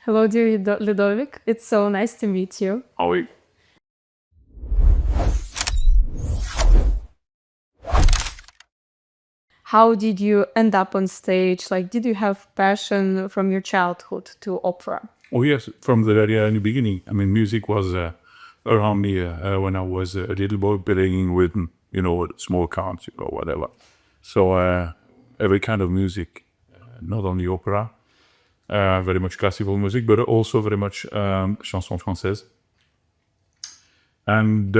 Hello, dear Ludovic. It's so nice to meet you. Oui. How did you end up on stage? Like, did you have passion from your childhood to opera? Oh, yes, from the very early beginning. I mean, music was around me when I was a little boy playing with, small cards, whatever. So every kind of music, not only opera, very much classical music, but also very much chanson française and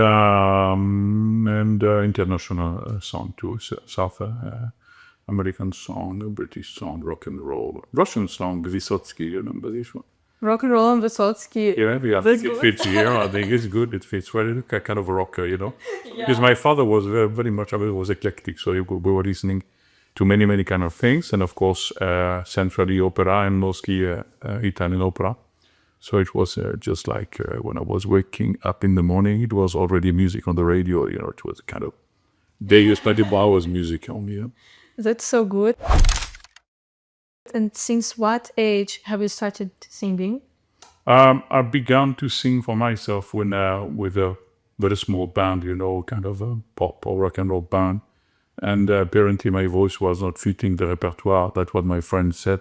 international song too, South American song, British song, rock and roll, Russian song, Vysotsky, you remember this one? Rock and roll and Vysotsky. Yeah, I think it fits here. I think it's good. It fits well. It's kind of a rocker, Because my father was very much, was eclectic, so we were listening to many, many kind of things, and of course, centrally opera and mostly Italian opera. So it was just like when I was waking up in the morning, it was already music on the radio. It was kind of days, 24 hours music only. Yeah? That's so good. And since what age have you started singing? I began to sing for myself when with a very small band, kind of a pop or rock and roll band. And apparently my voice was not fitting the repertoire. That's what my friend said,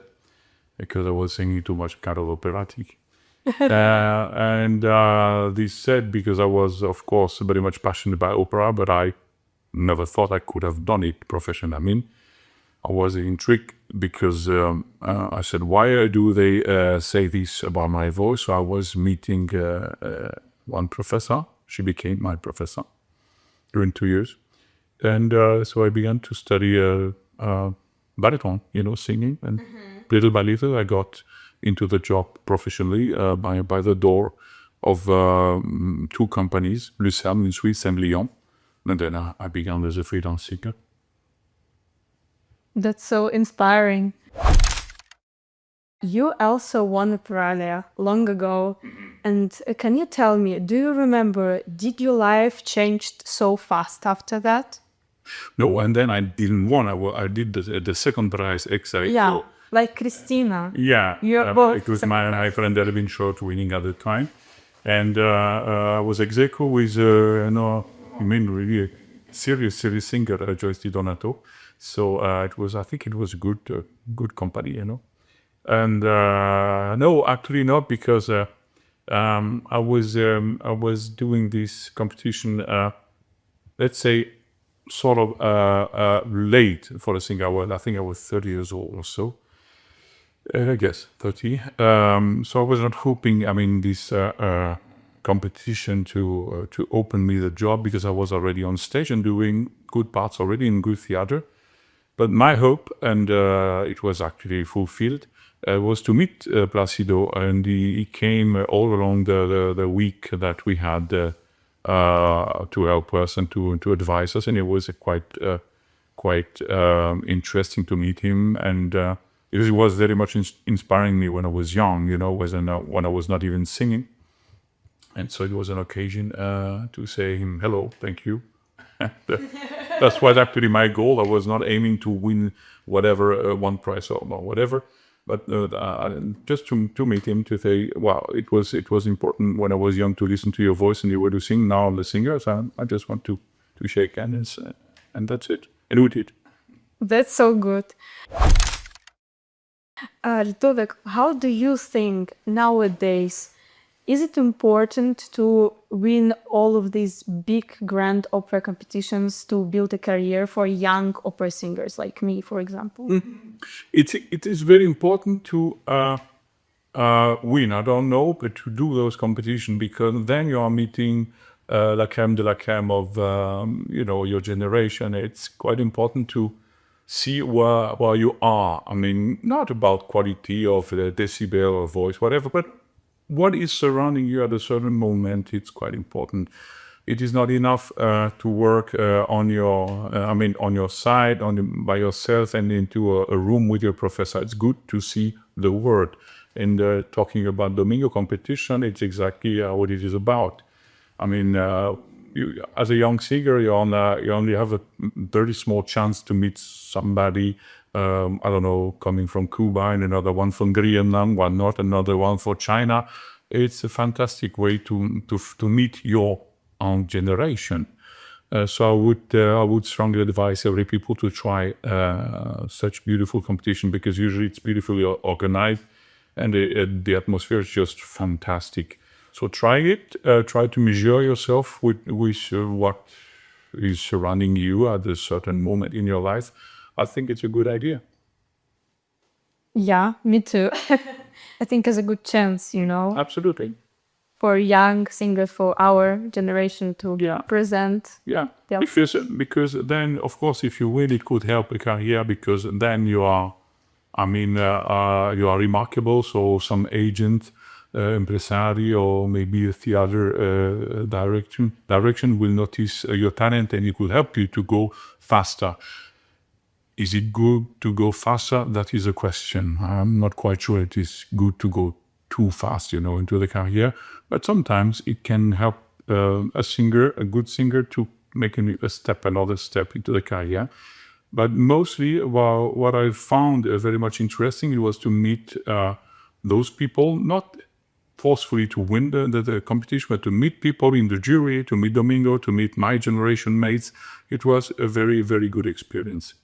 because I was singing too much kind of operatic. And this said because I was, of course, very much passionate about opera, but I never thought I could have done it professionally. I mean, I was intrigued because I said, why do they say this about my voice? So I was meeting one professor. She became my professor during 2 years. And so I began to study baritone, singing. And little by little, I got into the job professionally by the door of 2 companies, Lucerne in Swiss and Lyon. And then I began as a freelance singer. That's so inspiring. You also won Operalia long ago. And can you tell me, do you remember, did your life changed so fast after that? No, and then I didn't won. I did the second prize, ex-aequo. Yeah, like Christina. Yeah, You're both. it was my friend Elvin Short winning at the time. And I was ex-aequo with, really a serious singer, Joyce Di Donato. So I think it was a good company, And no, actually not, because I was doing this competition, let's say, sort of late for a singer. I think I was 30 years old or so. I guess 30. So I was not hoping, this competition to open me the job, because I was already on stage and doing good parts already in good theater. But my hope, and it was actually fulfilled, was to meet Placido, and he came all along the week that we had to help us and to advise us, and it was quite interesting to meet him, and it was very much inspiring me when I was young, when I was not even singing, and so it was an occasion to say him hello, thank you. That's what actually my goal. I was not aiming to win whatever one prize or whatever, but just to meet him, to say, wow, it was important when I was young to listen to your voice and you were to sing. Now I'm the singer, so I just want to shake hands, and that's it. And we did. That's so good. Ludovic, how do you think nowadays, is it important to win all of these big grand opera competitions to build a career for young opera singers like me, for example? It is very important to win. I don't know, but to do those competitions, because then you are meeting la crème de la crème of your generation. It's quite important to see where you are. I mean, not about quality of the decibel or voice, whatever, but what is surrounding you at a certain moment. It's quite important. It is not enough to work on your side, by yourself, and into a room with your professor. It's good to see the world. And talking about Domingo competition, it's exactly what it is about. I mean, as a young singer, you only have a very small chance to meet somebody. I don't know, coming from Cuba, and another one from Greenland, one not, another one for China. It's a fantastic way to meet your own generation. So I would strongly advise every people to try such beautiful competition, because usually it's beautifully organized, and the atmosphere is just fantastic. So try it. Try to measure yourself with what is surrounding you at a certain moment in your life. I think it's a good idea. Yeah, me too. I think it's a good chance, Absolutely. for young singers, for our generation to present. Yeah, Yeah. because then, of course, if you win, it could help a career, because then you are, you are remarkable. So some agent, impresario, or maybe a theater direction will notice your talent, and it could help you to go faster. Is it good to go faster? That is a question. I'm not quite sure it is good to go too fast, into the career. But sometimes it can help a good singer, to make another step into the career. But mostly, what I found very much interesting, it was to meet those people, not forcefully to win the competition, but to meet people in the jury, to meet Domingo, to meet my generation mates. It was a very, very good experience.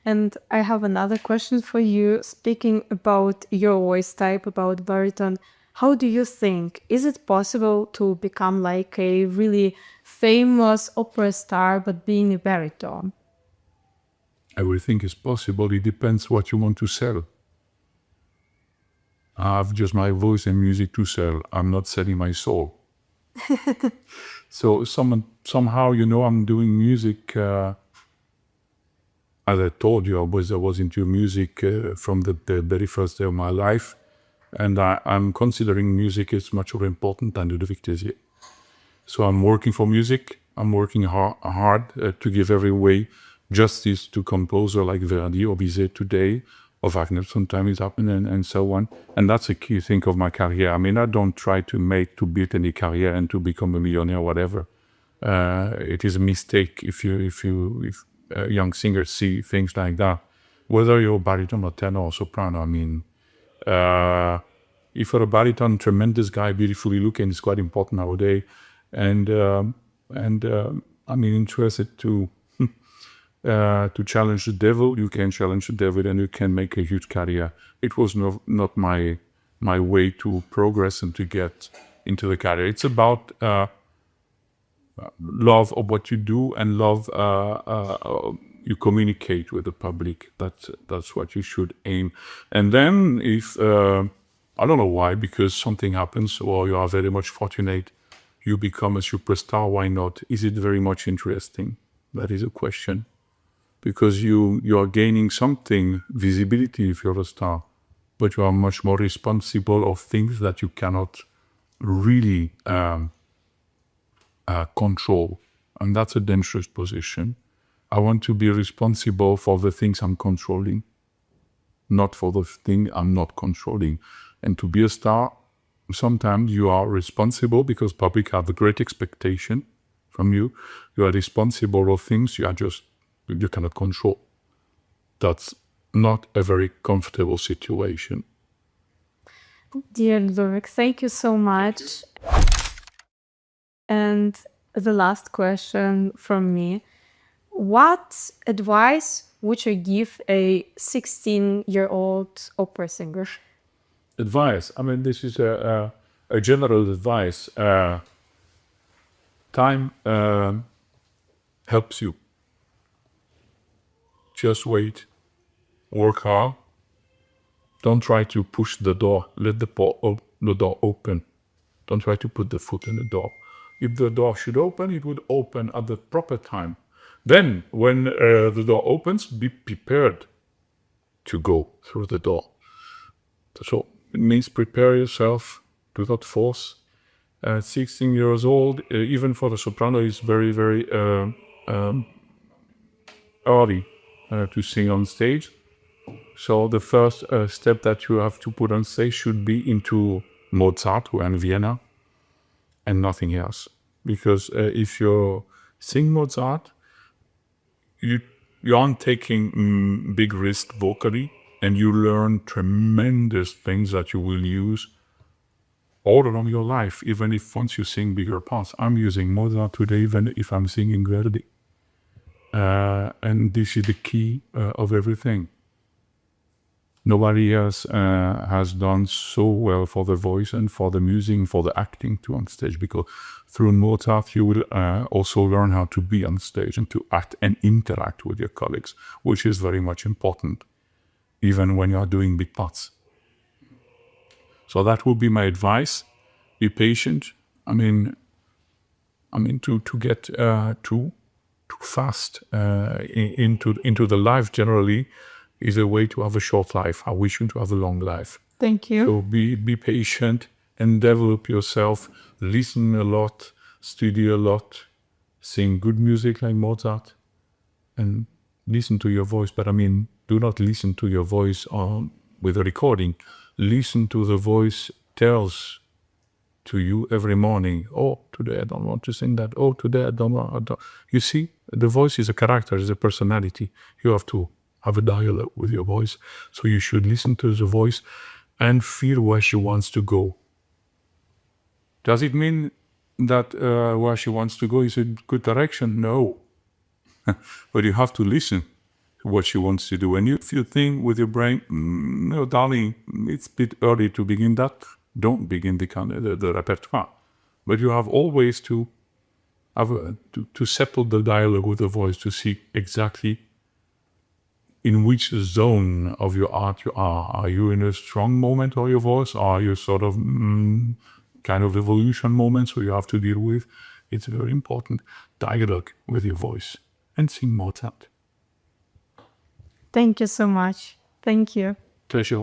And I have another question for you. Speaking about your voice type, about baritone, how do you think, is it possible to become like a really famous opera star but being a baritone? Everything is possible. It depends what you want to sell. I have just my voice and music to sell. I'm not selling my soul. So somehow, I'm doing music. As I told you, I was into music from the very first day of my life. And I'm considering music is much more important than Ludovic Tézier. So I'm working for music. I'm working hard to give every way justice to composer like Verdi or Bizet today, or Wagner sometimes happening, and so on. And that's a key thing of my career. I don't try to build any career and to become a millionaire or whatever. It is a mistake if young singers see things like that. Whether you're baritone or tenor or soprano, if you're a baritone, tremendous guy, beautifully looking, is quite important nowadays. And interested to challenge the devil. You can challenge the devil, and you can make a huge career. It was not my way to progress and to get into the career. It's about love of what you do, and love you communicate with the public. That's what you should aim. And then if I don't know why, because something happens, or you are very much fortunate, you become a superstar. Why not? Is it very much interesting? That is a question. Because you are gaining something, visibility if you're a star, but you are much more responsible of things that you cannot really control. And that's a dangerous position. I want to be responsible for the things I'm controlling, not for the thing I'm not controlling. And to be a star, sometimes you are responsible because public have a great expectation from you. You are responsible of things you cannot control. That's not a very comfortable situation. Dear Ludovic, thank you so much. And the last question from me. What advice would you give a 16-year-old opera singer? Advice. This is a general advice. Time helps you. Just wait. Work hard. Don't try to push the door. Let the door open. Don't try to put the foot in the door. If the door should open, it would open at the proper time. Then, when the door opens, be prepared to go through the door. So it means prepare yourself. Do not force. 16 years old, even for the soprano, is very, very early to sing on stage. So the first step that you have to put on stage should be into Mozart and Vienna, and nothing else. because if you sing Mozart, you aren't taking big risk vocally, and you learn tremendous things that you will use all along your life, even if once you sing bigger parts. I'm using Mozart today, even if I'm singing Verdi. And this is the key of everything. Nobody else has done so well for the voice and for the music, for the acting too on stage, because through Mozart you will also learn how to be on stage and to act and interact with your colleagues, which is very much important, even when you are doing big parts. So that would be my advice. Be patient. I mean, to get too fast into the life generally is a way to have a short life. I wish you to have a long life. Thank you. So be patient and develop yourself. Listen a lot, study a lot, sing good music like Mozart, and listen to your voice. But I mean, do not listen to your voice with a recording. Listen to the voice tells to you every morning. Oh, today I don't want to sing that. Oh, today I don't want. You see, the voice is a character, is a personality. You have to have a dialogue with your voice. So you should listen to the voice and feel where she wants to go. Does it mean that where she wants to go is a good direction? No. But you have to listen to what she wants to do. And if you think with your brain, no, darling, it's a bit early to begin that, don't begin the repertoire. But you have always to have to settle the dialogue with the voice to see exactly in which zone of your art you are. Are you in a strong moment of your voice? Are you sort of kind of evolution moments where you have to deal with? It's very important. Dialogue with your voice and sing Mozart. Thank you so much. Thank you. Pleasure.